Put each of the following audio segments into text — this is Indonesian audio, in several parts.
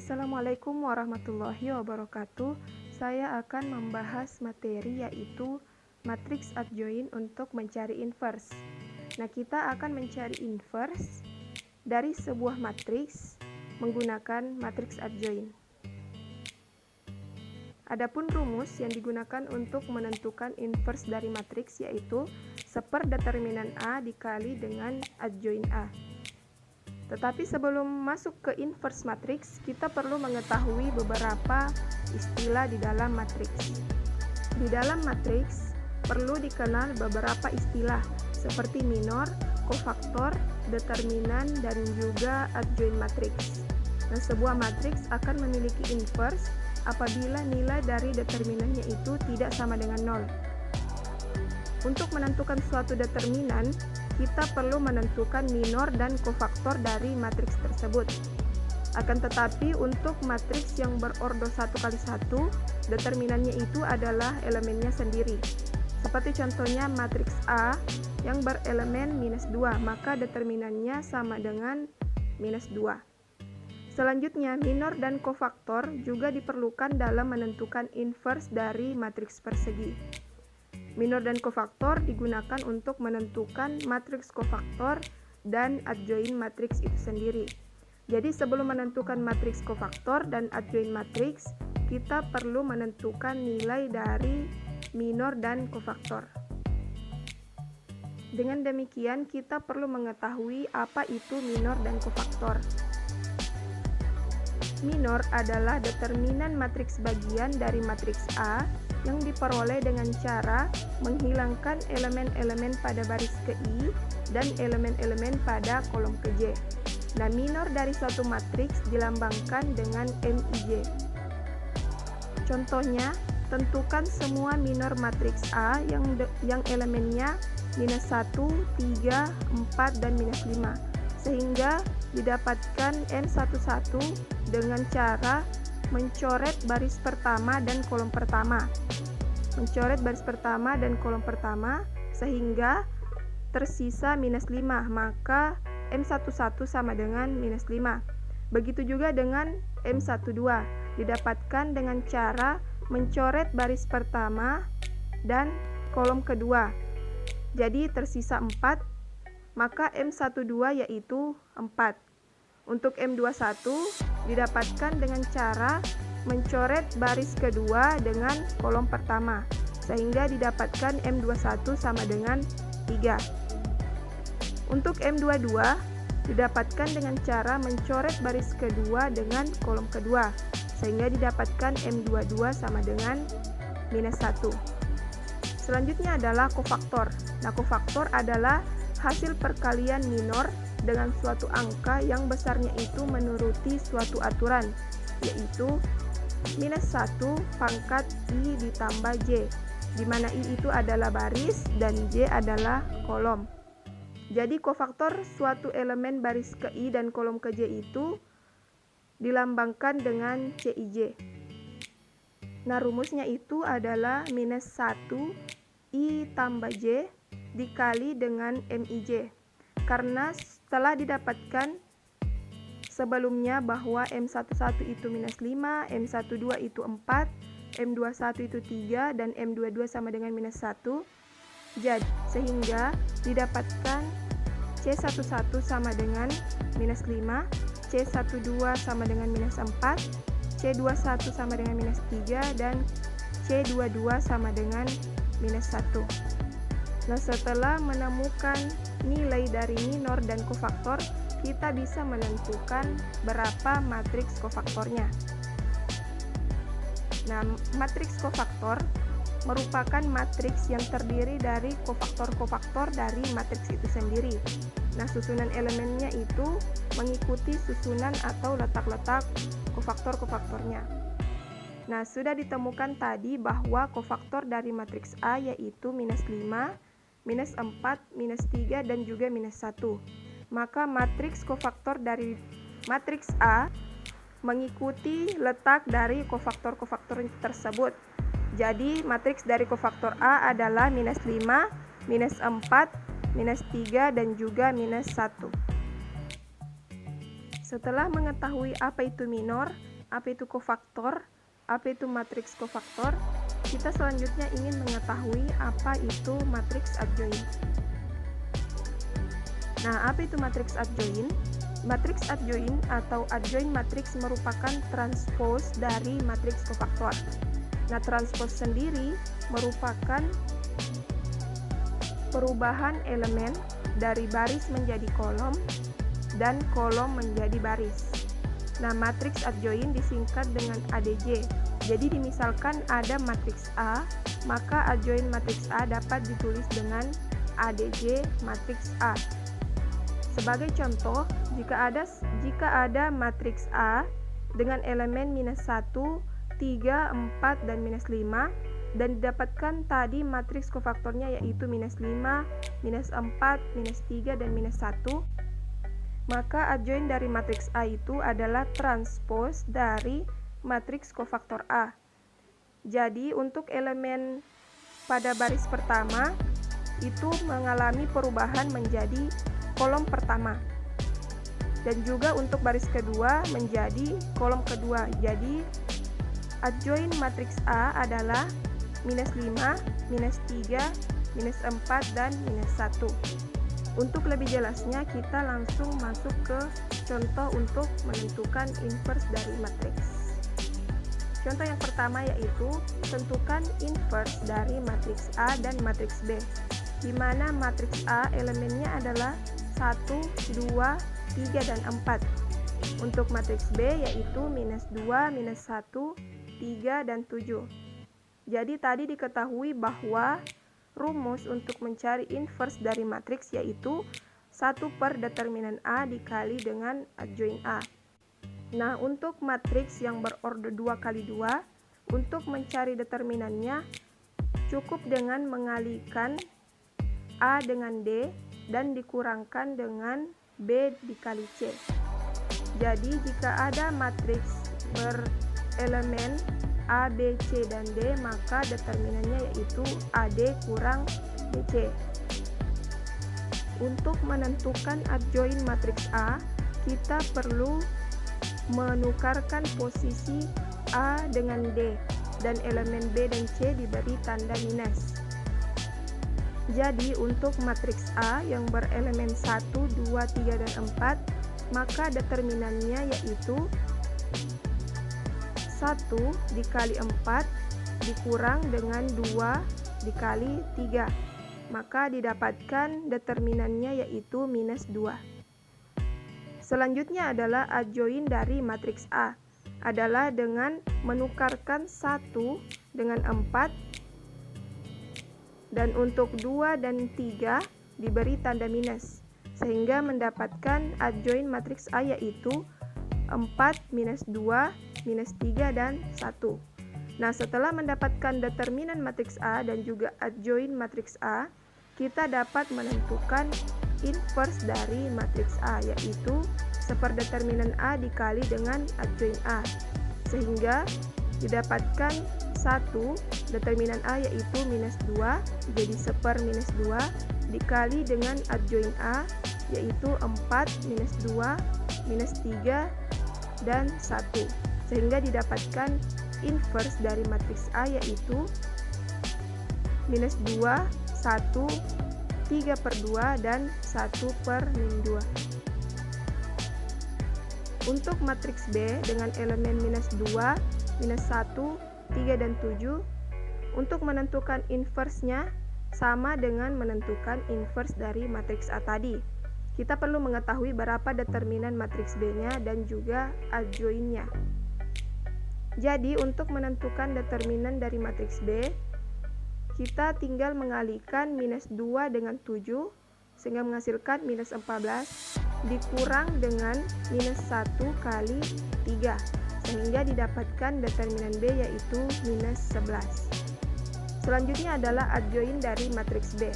Assalamualaikum warahmatullahi wabarakatuh. Saya akan membahas materi yaitu matriks adjoin untuk mencari inverse. Nah, kita akan mencari inverse dari sebuah matriks menggunakan matriks adjoin. Adapun rumus yang digunakan untuk menentukan inverse dari matriks yaitu seperdeterminan A dikali dengan adjoin A. Tetapi sebelum masuk ke inverse matriks, kita perlu mengetahui beberapa istilah di dalam matriks. Di dalam matriks perlu dikenal beberapa istilah seperti minor, kofaktor, determinan, dan juga adjoin matriks. Nah, sebuah matriks akan memiliki inverse apabila nilai dari determinannya itu tidak sama dengan 0. Untuk menentukan suatu determinan, kita perlu menentukan minor dan kofaktor dari matriks tersebut. Akan tetapi untuk matriks yang berordo 1 kali 1, determinannya itu adalah elemennya sendiri. Seperti contohnya matriks A yang berelemen -2, maka determinannya sama dengan -2. Selanjutnya, minor dan kofaktor juga diperlukan dalam menentukan inverse dari matriks persegi. Minor dan kofaktor digunakan untuk menentukan matriks kofaktor dan adjoin matriks itu sendiri. Jadi sebelum menentukan matriks kofaktor dan adjoin matriks, kita perlu menentukan nilai dari minor dan kofaktor. Dengan demikian, kita perlu mengetahui apa itu minor dan kofaktor. Minor adalah determinan matriks bagian dari matriks A yang diperoleh dengan cara menghilangkan elemen-elemen pada baris ke I dan elemen-elemen pada kolom ke J. Nah, minor dari suatu matriks dilambangkan dengan Mij. Contohnya, tentukan semua minor matriks A yang elemennya -1, 3, 4, dan -5, sehingga didapatkan M11 dengan cara mencoret baris pertama dan kolom pertama. Mencoret baris pertama dan kolom pertama sehingga tersisa -5, maka M11 sama dengan -5. Begitu juga dengan M12, didapatkan dengan cara mencoret baris pertama dan kolom kedua. Jadi tersisa 4, maka M12 yaitu 4. Untuk M21 didapatkan dengan cara mencoret baris kedua dengan kolom pertama, sehingga didapatkan M21 sama dengan 3. Untuk M22 didapatkan dengan cara mencoret baris kedua dengan kolom kedua, sehingga didapatkan M22 sama dengan -1. Selanjutnya adalah kofaktor. Nah, kofaktor adalah hasil perkalian minor dengan suatu angka yang besarnya itu menuruti suatu aturan, yaitu -1 pangkat I ditambah J, di mana I itu adalah baris dan J adalah kolom. Jadi kofaktor suatu elemen baris ke I dan kolom ke J itu dilambangkan dengan Cij. Nah, rumusnya itu adalah -1 I tambah J dikali dengan Mij. Karena setelah didapatkan sebelumnya bahwa M11 itu -5, M12 itu 4, M21 itu 3, dan M22 sama dengan -1, sehingga didapatkan C11 sama dengan -5, C12 sama dengan -4, C21 sama dengan -3, dan C22 sama dengan -1. Nah, setelah menemukan nilai dari minor dan kofaktor, kita bisa menentukan berapa matriks kofaktornya. Nah, matriks kofaktor merupakan matriks yang terdiri dari kofaktor-kofaktor dari matriks itu sendiri. Nah, susunan elemennya itu mengikuti susunan atau letak-letak kofaktor-kofaktornya. Nah, sudah ditemukan tadi bahwa kofaktor dari matriks A yaitu -5, -4, -3, dan juga -1. Maka matriks kofaktor dari matriks A mengikuti letak dari kofaktor-kofaktor tersebut. Jadi matriks dari kofaktor A adalah -5, -4, -3, dan juga -1. Setelah mengetahui apa itu minor, apa itu kofaktor, apa itu matriks kofaktor, kita selanjutnya ingin mengetahui apa itu matriks adjoin. Nah, apa itu matriks adjoin? Matriks adjoin atau adjoin matriks merupakan transpose dari matriks kofaktor. Nah, transpose sendiri merupakan perubahan elemen dari baris menjadi kolom dan kolom menjadi baris. Nah, matriks adjoin disingkat dengan ADJ. Jadi dimisalkan ada matriks A, maka adjoin matriks A dapat ditulis dengan ADJ matriks A. Sebagai contoh, jika ada matriks A dengan elemen -1, 3, 4, dan -5, dan didapatkan tadi matriks kofaktornya yaitu -5, -4, -3, dan -1, maka adjoin dari matriks A itu adalah transpose dari matriks kofaktor A. Jadi untuk elemen pada baris pertama itu mengalami perubahan menjadi kolom pertama, dan juga untuk baris kedua menjadi kolom kedua. Jadi adjoin matriks A adalah -5, -3, -4, dan -1. Untuk lebih jelasnya kita langsung masuk ke contoh untuk menentukan inverse dari matriks. Contoh yang pertama yaitu tentukan inverse dari matriks A dan matriks B, di mana matriks A elemennya adalah 1, 2, 3, dan 4. Untuk matriks B yaitu -2, -1, 3, dan 7. Jadi tadi diketahui bahwa rumus untuk mencari inverse dari matriks yaitu 1 per determinan A dikali dengan adjoin A. Nah, untuk matriks yang berorder 2 kali 2, untuk mencari determinannya cukup dengan mengalikan A dengan D dan dikurangkan dengan B dikali C. Jadi jika ada matriks berelemen A, B, C, dan D, maka determinannya yaitu AD kurang BC. Untuk menentukan adjoin matriks A, kita perlu menukarkan posisi A dengan D, dan elemen B dan C diberi tanda minus. Jadi untuk matriks A yang berelemen 1, 2, 3, dan 4, maka determinannya yaitu 1 dikali 4 dikurang dengan 2 dikali 3, maka didapatkan determinannya yaitu -2. Selanjutnya adalah adjoin dari matriks A, adalah dengan menukarkan 1 dengan 4, dan untuk 2 dan 3 diberi tanda minus, sehingga mendapatkan adjoin matriks A yaitu 4, -2, -3, dan 1. Nah, setelah mendapatkan determinan matriks A dan juga adjoin matriks A, kita dapat menentukan inverse dari matriks A yaitu seperdeterminan A dikali dengan adjoin A, sehingga didapatkan 1 determinan A yaitu -2, jadi seper -2 dikali dengan adjoin A yaitu 4, -2, -3, dan 1, sehingga didapatkan inverse dari matriks A yaitu -2, 1, 3/2, dan 1/-2. Untuk matriks B dengan elemen -2, -1, 3, dan 7, untuk menentukan inverse-nya sama dengan menentukan inverse dari matriks A tadi. Kita perlu mengetahui berapa determinan matriks B-nya dan juga adjoin-nya. Jadi untuk menentukan determinan dari matriks B, kita tinggal mengalihkan -2 dengan 7 sehingga menghasilkan -14 dikurang dengan -1 kali 3, sehingga didapatkan determinan B yaitu -11. Selanjutnya adalah adjoin dari matriks B,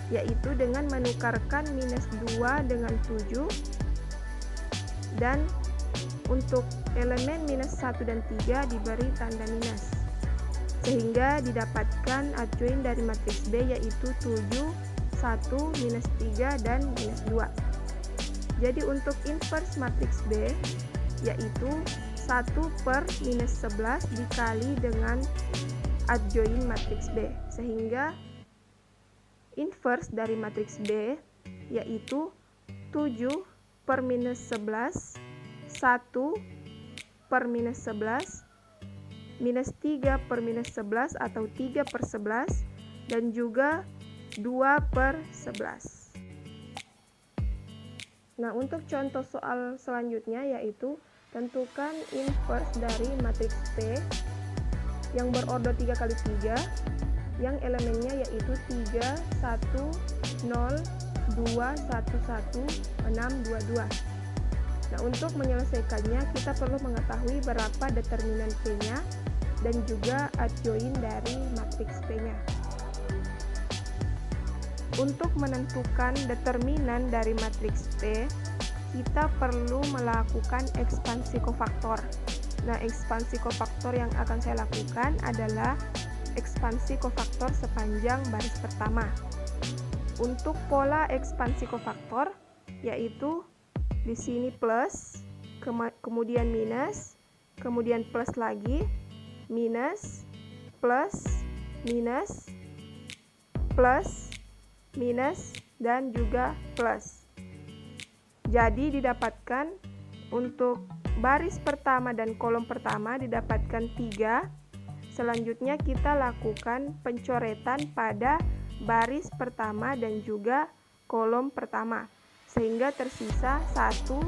yaitu dengan menukarkan -2 dengan 7, dan untuk elemen -1 dan 3 diberi tanda minus, sehingga didapatkan adjoin dari matriks B yaitu 7, 1, -3, dan -2. Jadi untuk inverse matriks B yaitu 1 1 per minus 11 dikali dengan adjoin matriks B, sehingga inverse dari matriks B yaitu 7 per minus 11, 1 per minus 11, minus 3 per minus 11 atau 3 per 11, dan juga 2 per 11. Nah, untuk contoh soal selanjutnya yaitu tentukan inverse dari matriks P yang berorder 3 kali 3 yang elemennya yaitu 3, 1, 0, 2, 1, 1, 6, 2, 2. Nah, untuk menyelesaikannya kita perlu mengetahui berapa determinan P-nya dan juga adjoin dari matriks P-nya. Untuk menentukan determinan dari matriks P, kita perlu melakukan ekspansi kofaktor. Nah, ekspansi kofaktor yang akan saya lakukan adalah ekspansi kofaktor sepanjang baris pertama. Untuk pola ekspansi kofaktor, yaitu di sini plus, kemudian minus, kemudian plus lagi, minus, plus, minus, plus, minus, dan juga plus. Jadi didapatkan untuk baris pertama dan kolom pertama didapatkan 3. Selanjutnya kita lakukan pencoretan pada baris pertama dan juga kolom pertama, sehingga tersisa 1,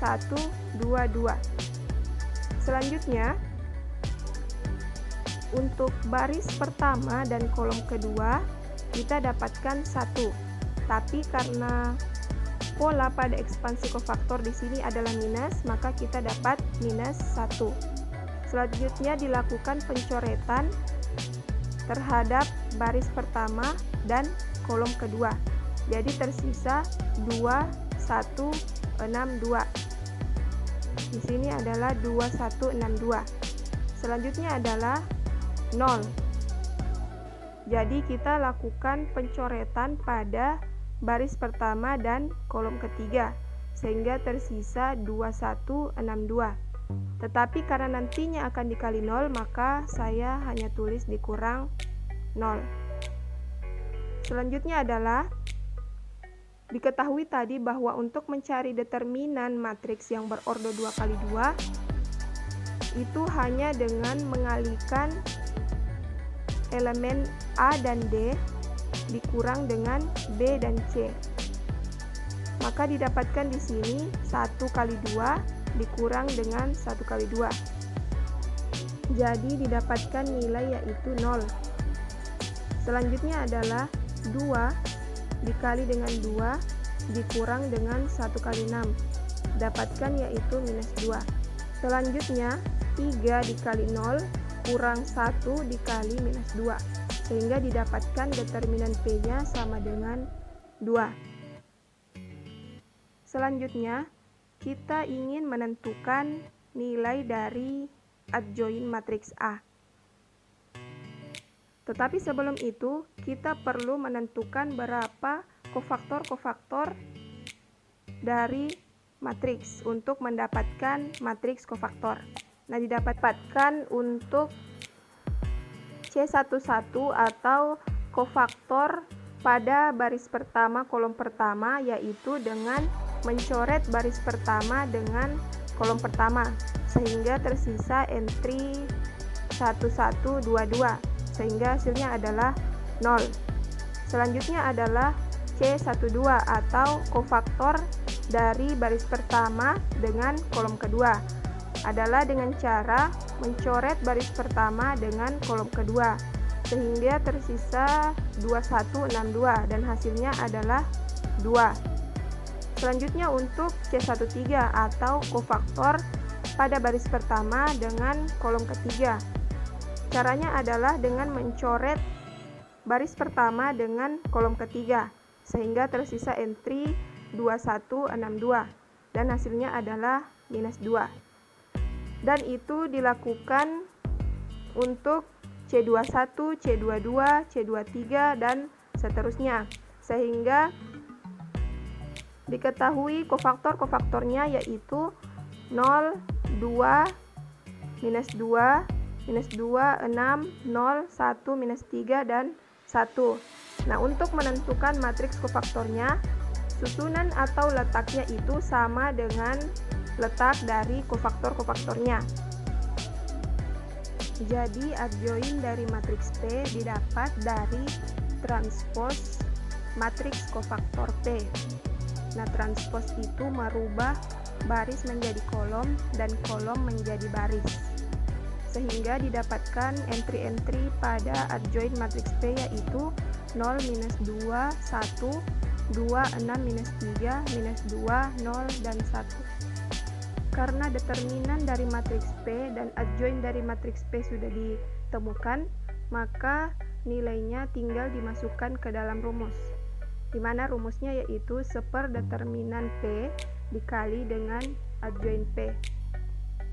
1, 2, 2. Selanjutnya untuk baris pertama dan kolom kedua kita dapatkan 1, tapi karena pola pada ekspansi kofaktor di sini adalah minus, maka kita dapat minus 1. Selanjutnya dilakukan pencoretan terhadap baris pertama dan kolom kedua. Jadi tersisa 2, 1, 6, 2. Di sini adalah 2, 1, 6, 2. Selanjutnya adalah 0. Jadi kita lakukan pencoretan pada baris pertama dan kolom ketiga, sehingga tersisa 2, 1, 6, 2. Tetapi karena nantinya akan dikali 0, maka saya hanya tulis dikurang 0. Selanjutnya adalah diketahui tadi bahwa untuk mencari determinan matriks yang berorder 2 kali 2 itu hanya dengan mengalihkan elemen A dan D dikurang dengan B dan C. Maka didapatkan di sini 1 kali 2 dikurang dengan 1 kali 2. Jadi didapatkan nilai yaitu 0. Selanjutnya adalah 2 dikali dengan 2 dikurang dengan 1 kali 6. Dapatkan yaitu minus 2. Selanjutnya 3 dikali 0 kurang 1 dikali minus 2, sehingga didapatkan determinan P-nya sama dengan 2. Selanjutnya, kita ingin menentukan nilai dari adjoin matriks A. Tetapi sebelum itu, kita perlu menentukan berapa kofaktor-kofaktor dari matriks untuk mendapatkan matriks kofaktor. Nah, didapatkan untuk C11 atau kofaktor pada baris pertama kolom pertama, yaitu dengan mencoret baris pertama dengan kolom pertama, sehingga tersisa entry 1122, sehingga hasilnya adalah 0. Selanjutnya adalah C12 atau kofaktor dari baris pertama dengan kolom kedua, adalah dengan cara mencoret baris pertama dengan kolom kedua, sehingga tersisa 2162 dan hasilnya adalah 2. Selanjutnya untuk C13 atau kofaktor pada baris pertama dengan kolom ketiga. Caranya adalah dengan mencoret baris pertama dengan kolom ketiga, sehingga tersisa entry 2162 dan hasilnya adalah minus 2. Dan itu dilakukan untuk C21, C22, C23, dan seterusnya, sehingga diketahui kofaktor-kofaktornya yaitu 0, 2, minus 2, minus 2, 6, 0, 1, minus 3, dan 1. Nah, untuk menentukan matriks kofaktornya, susunan atau letaknya itu sama dengan letak dari kofaktor-kofaktornya. Jadi, adjoin dari matriks P didapat dari transpos matriks kofaktor P. Nah, transpos itu merubah baris menjadi kolom dan kolom menjadi baris, sehingga didapatkan entry-entry pada adjoin matriks P yaitu 0, minus 2, 1, 2, 6, minus 3, minus 2, 0, dan 1. Karena determinan dari matriks P dan adjoin dari matriks P sudah ditemukan, maka nilainya tinggal dimasukkan ke dalam rumus, di mana rumusnya yaitu seperdeterminan P dikali dengan adjoin P.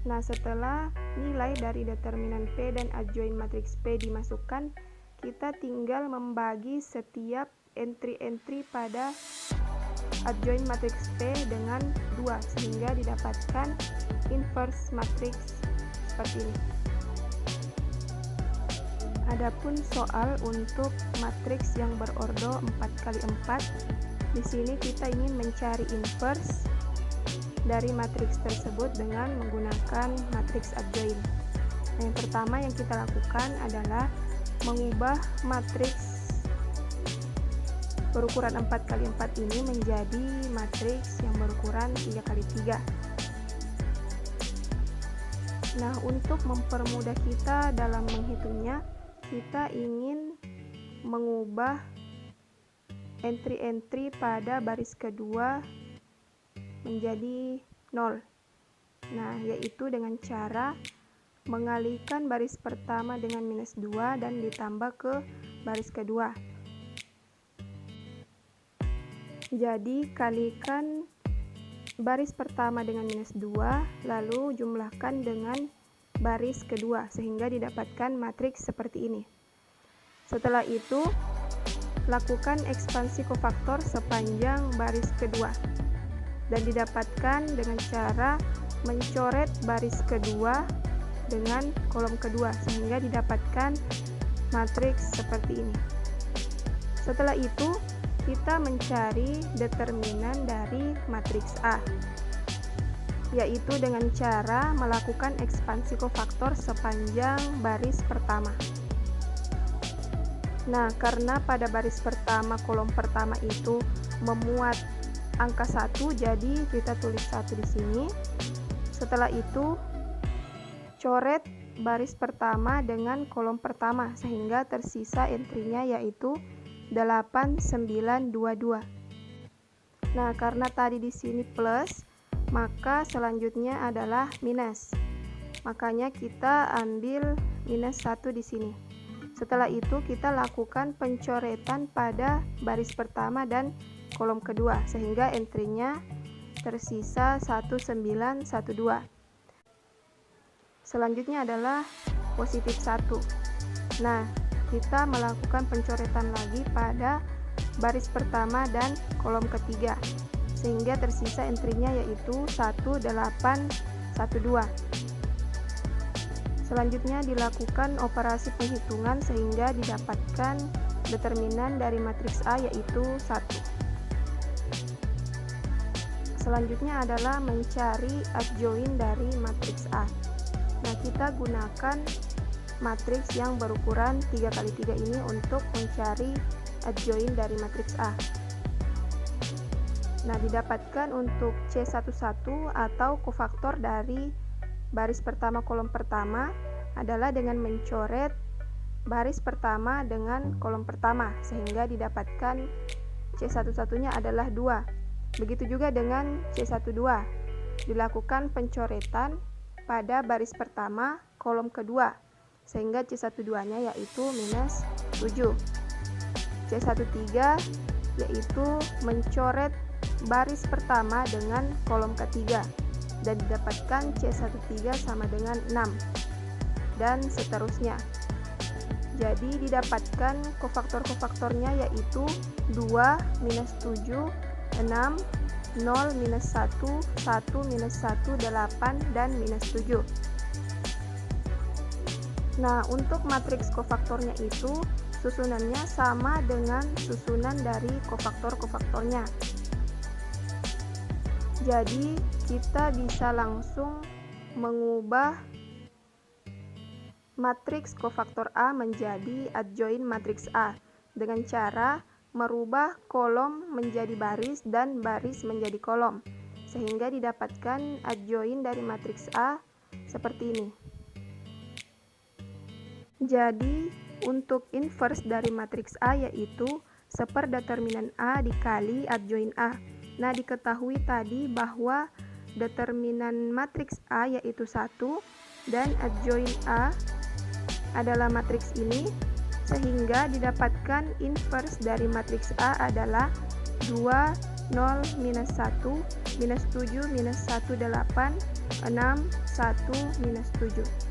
Nah, setelah nilai dari determinan P dan adjoin matriks P dimasukkan, kita tinggal membagi setiap entry-entry pada adjoin matriks P dengan 2 sehingga didapatkan inverse matriks seperti ini. Adapun soal untuk matriks yang berordo 4x4, di sini kita ingin mencari inverse dari matriks tersebut dengan menggunakan matriks adjoin. Nah, yang pertama yang kita lakukan adalah mengubah matriks berukuran 4x4 ini menjadi matriks yang berukuran 3x3. Nah, untuk mempermudah kita dalam menghitungnya, kita ingin mengubah entry-entry pada baris kedua menjadi 0. Nah, yaitu dengan cara mengalihkan baris pertama dengan minus 2 dan ditambah ke baris kedua. Jadi, kalikan baris pertama dengan minus 2, lalu jumlahkan dengan baris kedua, sehingga didapatkan matriks seperti ini. Setelah itu, lakukan ekspansi kofaktor sepanjang baris kedua, dan didapatkan dengan cara mencoret baris kedua dengan kolom kedua, sehingga didapatkan matriks seperti ini. Setelah itu, kita mencari determinan dari matriks A, yaitu dengan cara melakukan ekspansi kofaktor sepanjang baris pertama. Nah, karena pada baris pertama kolom pertama itu memuat angka 1, jadi kita tulis 1 di sini. Setelah itu, coret baris pertama dengan kolom pertama sehingga tersisa entry-nya yaitu 8922. Nah, karena tadi di sini plus, maka selanjutnya adalah minus. Makanya kita ambil minus 1 di sini. Setelah itu kita lakukan pencoretan pada baris pertama dan kolom kedua sehingga entry-nya tersisa 1912. Selanjutnya adalah positif 1. Nah, kita melakukan pencoretan lagi pada baris pertama dan kolom ketiga sehingga tersisa entry-nya yaitu 1812. Selanjutnya dilakukan operasi penghitungan sehingga didapatkan determinan dari matriks A yaitu 1. Selanjutnya adalah mencari adjoin dari matriks A. Nah, kita gunakan matriks yang berukuran 3x3 ini untuk mencari adjoin dari matriks A. Nah, didapatkan untuk C11 atau kofaktor dari baris pertama kolom pertama adalah dengan mencoret baris pertama dengan kolom pertama sehingga didapatkan C11-nya adalah 2. Begitu juga dengan C12. Dilakukan pencoretan pada baris pertama kolom kedua sehingga C12-nya yaitu minus 7. C13 yaitu mencoret baris pertama dengan kolom ketiga dan didapatkan C13 sama dengan 6 dan seterusnya. Jadi didapatkan kofaktor-kofaktornya yaitu 2, minus 7, 6, 0, minus 1, 1, minus 1, 8, dan minus 7. Nah, untuk matriks kofaktornya itu susunannya sama dengan susunan dari kofaktor-kofaktornya. Jadi, kita bisa langsung mengubah matriks kofaktor A menjadi adjoin matriks A dengan cara merubah kolom menjadi baris dan baris menjadi kolom, sehingga didapatkan adjoin dari matriks A seperti ini. Jadi, untuk inverse dari matriks A yaitu seperdeterminan A dikali adjoin A. Nah, diketahui tadi bahwa determinan matriks A yaitu 1 dan adjoin A adalah matriks ini, sehingga didapatkan inverse dari matriks A adalah 2, 0, minus 1, minus 7, minus 1, 8, 6, 1, minus 7.